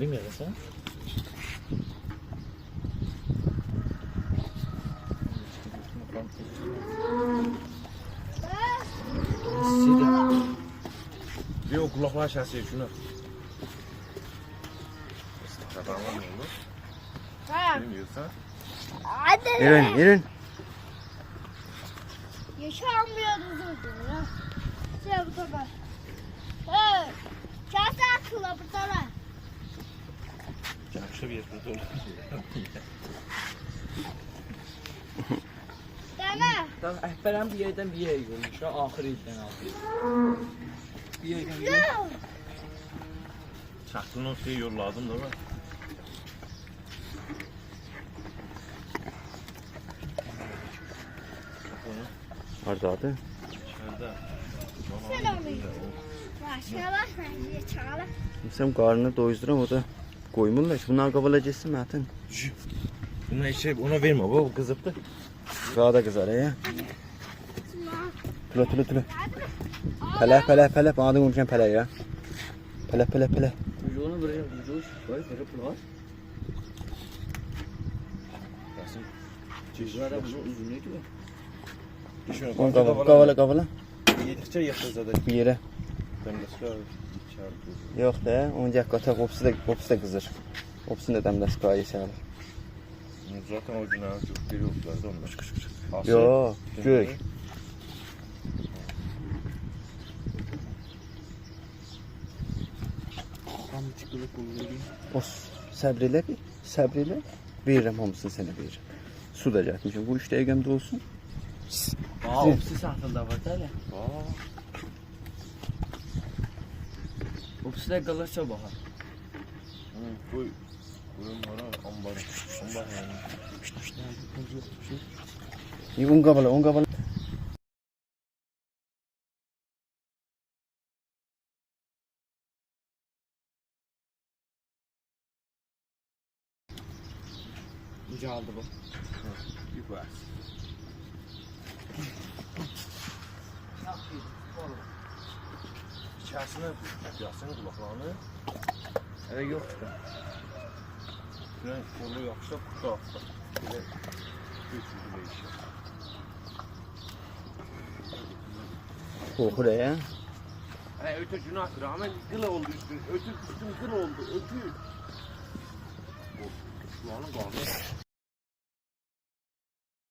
Bilmiyorum sen. Bir o kulaklar şahsiye şunu. Tamam mı olur? Ha. Bilmiyorsan. Hadi. Yürün. Yaşanmıyoruz ya. Şey bu kadar. Evet. Kasa kıla bu tarafa. Yaxşı bir yerdə dur. Deme. Tamam, əhbərəm bir yerdən bir yerə görmüş. Axır ildən axır. Bir yerdən bir Yok. Çaktın o şeyi yolladım da var. Hardadır? İçeride. Selamünaleyküm. Başına bak bence çağla. Sen qarnını doyuzduram o da qoymurlar ki. Bunlar qabalacaqsın mətin. Buna şey ona verme bu kızıptı. Daha da qızar ya. Tülə. Pələ. Bana da qonuşan pələ ya. Pələ. Kuyruğunu buraya kuyruğu. Vay böyle var. Burada bunun uzunluğu var. On qavala. Yedikçe yaklaşadı. Bir yerə. Ben de sıra içeride. Yox da, onun cəqqata qopsu da qızır. Qopsunu da dəmləs qaya içəlir. Zaten o günah çok biri yoklardı onlar. Yox, göy. Tam çıkılı kulluğu. O səbr elə bir, səbr elə. Verirəm hamısını sənə verirəm. Su da gətirmişəm. Bu 3 dəqiqəmdə olsun. Aa, opsi saatında var da hele. Opsi de kalırsa bakar. Koy. Koyunlara ambar. Ambar yani. İyi, un qavala. Uca aldı bu. Bir bas. İçerisine yasını kulaklarını. Evet yoktu da. Şuna kolu yapışa kutu attı. Böyle götürdü değişiyor. Qorxur ya. Öte şunu atır ama kıl oldu üstün. Ötü üstün kıl oldu. Ötü. Kulağının bağlı.